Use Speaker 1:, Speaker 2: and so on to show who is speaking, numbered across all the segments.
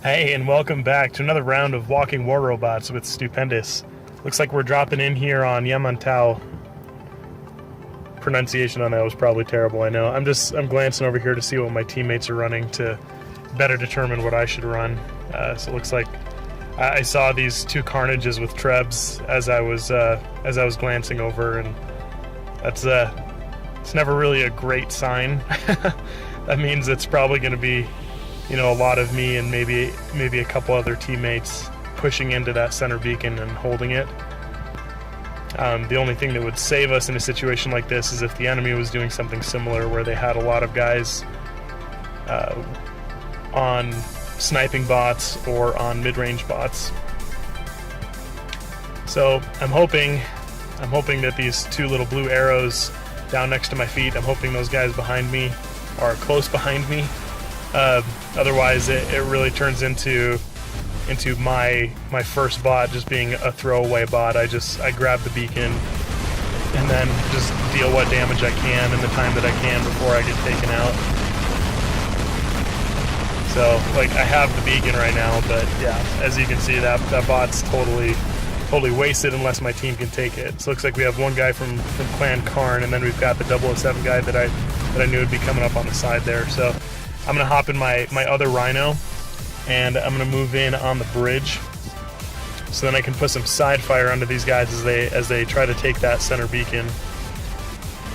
Speaker 1: Hey, and welcome back to another round of Walking War Robots with Pendous. Looks like we're dropping in here on Yamantau. Pronunciation on that was probably terrible, I know. I'm glancing over here to see what my teammates are running to better determine what I should run. So it looks like I saw these two Carnages with Trebs as I was glancing over, and that's it's never really a great sign. That means it's probably going to be, you know, a lot of me and maybe a couple other teammates pushing into that center beacon and holding it. The only thing that would save us in a situation like this is if the enemy was doing something similar, where they had a lot of guys on sniping bots or on mid-range bots. So I'm hoping that these two little blue arrows down next to my feet, I'm hoping those guys behind me are close behind me. Otherwise it really turns into my first bot just being a throwaway bot. I grab the beacon and then just deal what damage I can in the time that I can before I get taken out. So like, I have the beacon right now, but yeah, as you can see, that bot's totally wasted unless my team can take it. So it looks like we have one guy from Clan Karn, and then we've got the 007 guy that I knew would be coming up on the side there. So I'm gonna hop in my other Rhino, and I'm gonna move in on the bridge, so then I can put some side fire onto these guys as they try to take that center beacon,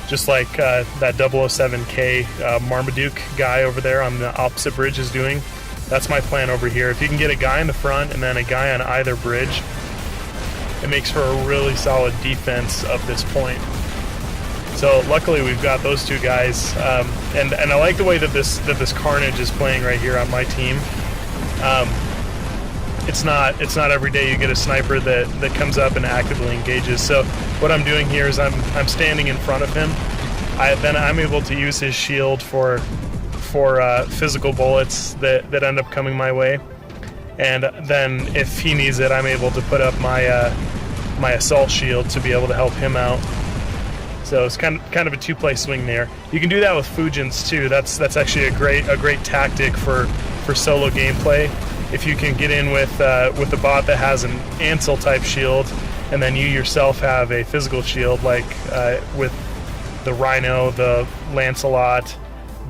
Speaker 1: just like that 007K Marmaduke guy over there on the opposite bridge is doing. That's my plan over here. If you can get a guy in the front and then a guy on either bridge, it makes for a really solid defense of this point. So luckily we've got those two guys, and I like the way that this Carnage is playing right here on my team. It's not every day you get a sniper that comes up and actively engages. So what I'm doing here is I'm standing in front of him. Then I'm able to use his shield for physical bullets that end up coming my way, and then if he needs it, I'm able to put up my my assault shield to be able to help him out. So it's kind of a two-play swing there. You can do that with Fujins too. That's actually a great tactic for solo gameplay. If you can get in with a bot that has an Ansel type shield, and then you yourself have a physical shield, like with the Rhino, the Lancelot,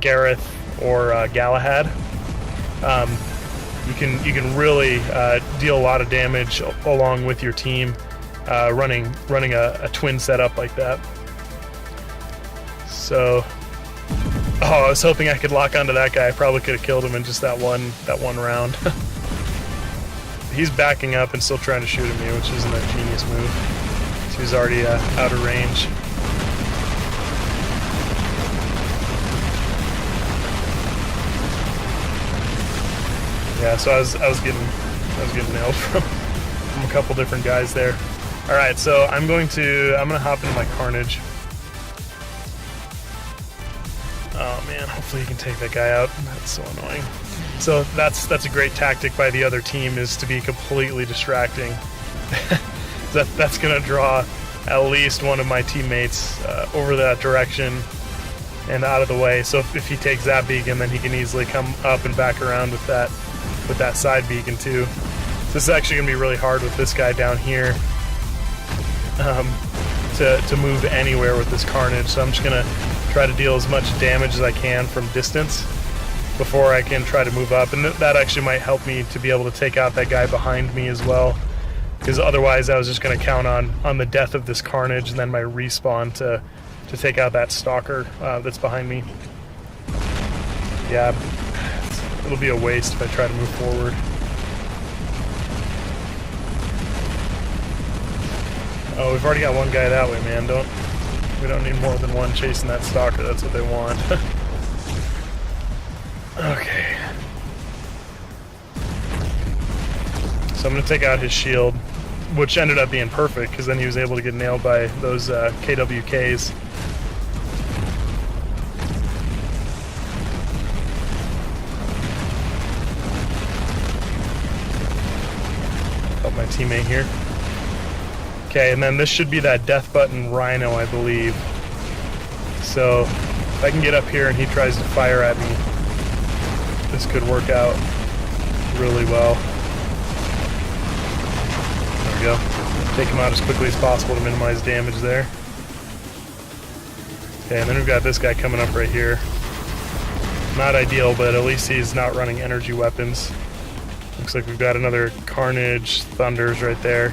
Speaker 1: Gareth, or Galahad, you can really deal a lot of damage along with your team, running a twin setup like that. So, I was hoping I could lock onto that guy. I probably could have killed him in just that one round. He's backing up and still trying to shoot at me, which isn't a genius move. So he's already out of range. Yeah, so I was getting nailed from a couple different guys there. All right, so I'm gonna hop into my Carnage. Oh man, hopefully you can take that guy out. That's so annoying. So that's a great tactic by the other team, is to be completely distracting. That's gonna draw at least one of my teammates over that direction and out of the way. So if he takes that beacon, then he can easily come up and back around with that side beacon too. So this is actually gonna be really hard with this guy down here to move anywhere with this Carnage. So I'm just gonna try to deal as much damage as I can from distance before I can try to move up, and that actually might help me to be able to take out that guy behind me as well, because otherwise I was just going to count on the death of this Carnage and then my respawn to take out that stalker that's behind me. Yeah, it'll be a waste if I try to move forward. Oh, we've already got one guy that way, man. We don't need more than one chasing that stalker. That's what they want. Okay. So I'm going to take out his shield, which ended up being perfect, because then he was able to get nailed by those KWKs. Help my teammate here. Okay, and then this should be that death button Rhino, I believe. So if I can get up here and he tries to fire at me, this could work out. really well. There we go. Take him out as quickly as possible to minimize damage there. Okay, and then we've got this guy coming up right here. Not ideal, but at least he's not running energy weapons. Looks like we've got another Carnage Thunders right there.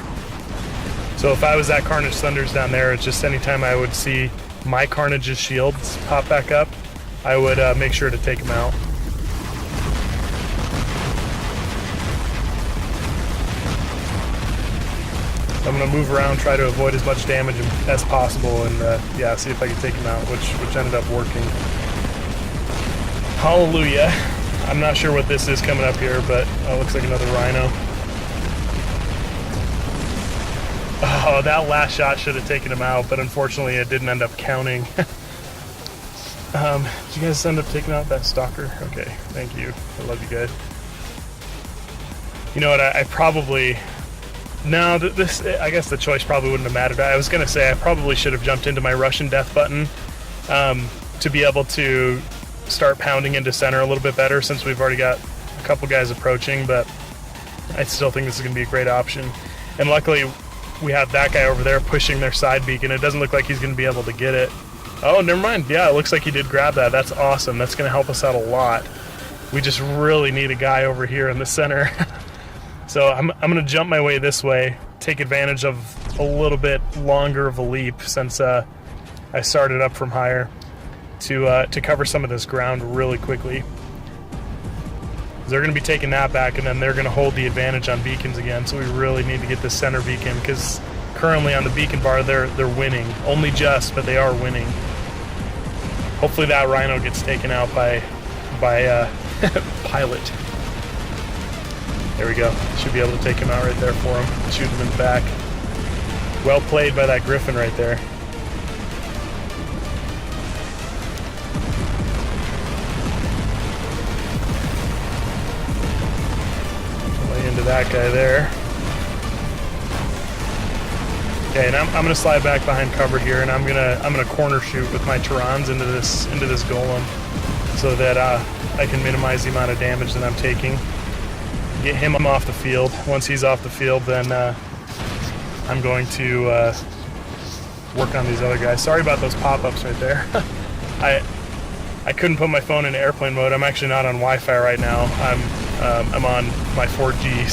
Speaker 1: So if I was that Carnage Thunders down there, it's just anytime I would see my Carnage's shields pop back up, I would make sure to take him out. I'm going to move around, try to avoid as much damage as possible, and yeah, see if I can take him out, which ended up working. Hallelujah. I'm not sure what this is coming up here, but looks like another Rhino. Oh, that last shot should have taken him out, but unfortunately it didn't end up counting. Did you guys end up taking out that Stalker? Okay, thank you. I love you guys. You know what, I probably... No, this, I guess the choice probably wouldn't have mattered. I was going to say I probably should have jumped into my Russian death button to be able to start pounding into center a little bit better, since we've already got a couple guys approaching, but I still think this is going to be a great option. And luckily we have that guy over there pushing their side beacon. It doesn't look like he's going to be able to get it. Oh, never mind. Yeah, it looks like he did grab that. That's awesome. That's going to help us out a lot. We just really need a guy over here in the center. So I'm going to jump my way this way, take advantage of a little bit longer of a leap since I started up from higher, to cover some of this ground really quickly. They're going to be taking that back, and then they're going to hold the advantage on beacons again, so we really need to get the center beacon, because currently on the beacon bar they're winning. Only just, but they are winning. Hopefully that Rhino gets taken out by Pilot. There we go. Should be able to take him out right there for him. Shoot him in the back. Well played by that Griffin right there. Lay into that guy there. Okay, and I'm gonna slide back behind cover here, and I'm gonna corner shoot with my Tyrans into this golem, so that I can minimize the amount of damage that I'm taking. Get him off the field. Once he's off the field, then I'm going to work on these other guys. Sorry about those pop-ups right there. I couldn't put my phone in airplane mode. I'm actually not on Wi-Fi right now. I'm on my 4G,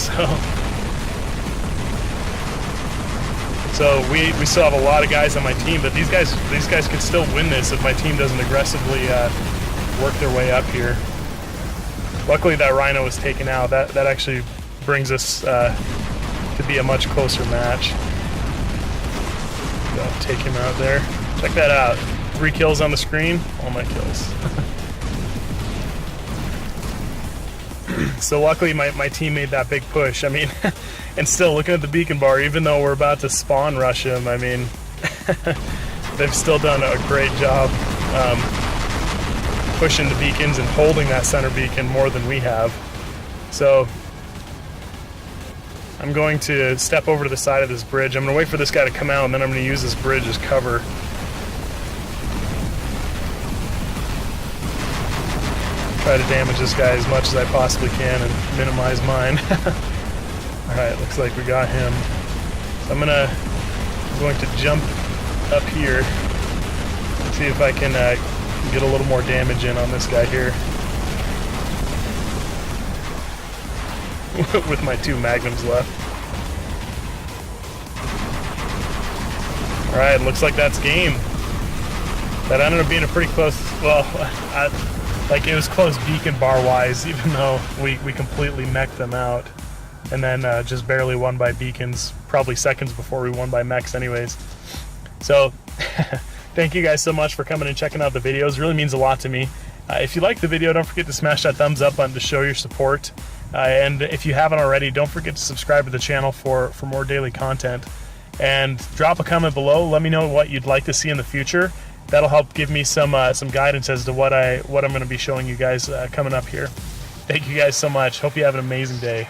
Speaker 1: so we still have a lot of guys on my team, but these guys could still win this if my team doesn't aggressively work their way up here. Luckily that Rhino was taken out. That actually brings us to be a much closer match. I'll take him out there. Check that out. 3 kills on the screen. All my kills. So luckily my team made that big push. I mean, and still looking at the beacon bar, even though we're about to spawn rush him, I mean, they've still done a great job pushing the beacons and holding that center beacon more than we have. So I'm going to step over to the side of this bridge. I'm going to wait for this guy to come out, and then I'm going to use this bridge as cover. Try to damage this guy as much as I possibly can and minimize mine. Alright, looks like we got him. So I'm going to jump up here and see if I can get a little more damage in on this guy here. With my 2 magnums left. Alright, looks like that's game. That ended up being a pretty close, well, like it was close beacon bar wise, even though we completely meched them out. And then just barely won by beacons, probably seconds before we won by mechs anyways. So, thank you guys so much for coming and checking out the videos. It really means a lot to me. If you liked the video, don't forget to smash that thumbs up button to show your support. And if you haven't already, don't forget to subscribe to the channel for more daily content. And drop a comment below. Let me know what you'd like to see in the future. That'll help give me some guidance as to what I'm going to be showing you guys coming up here. Thank you guys so much. Hope you have an amazing day.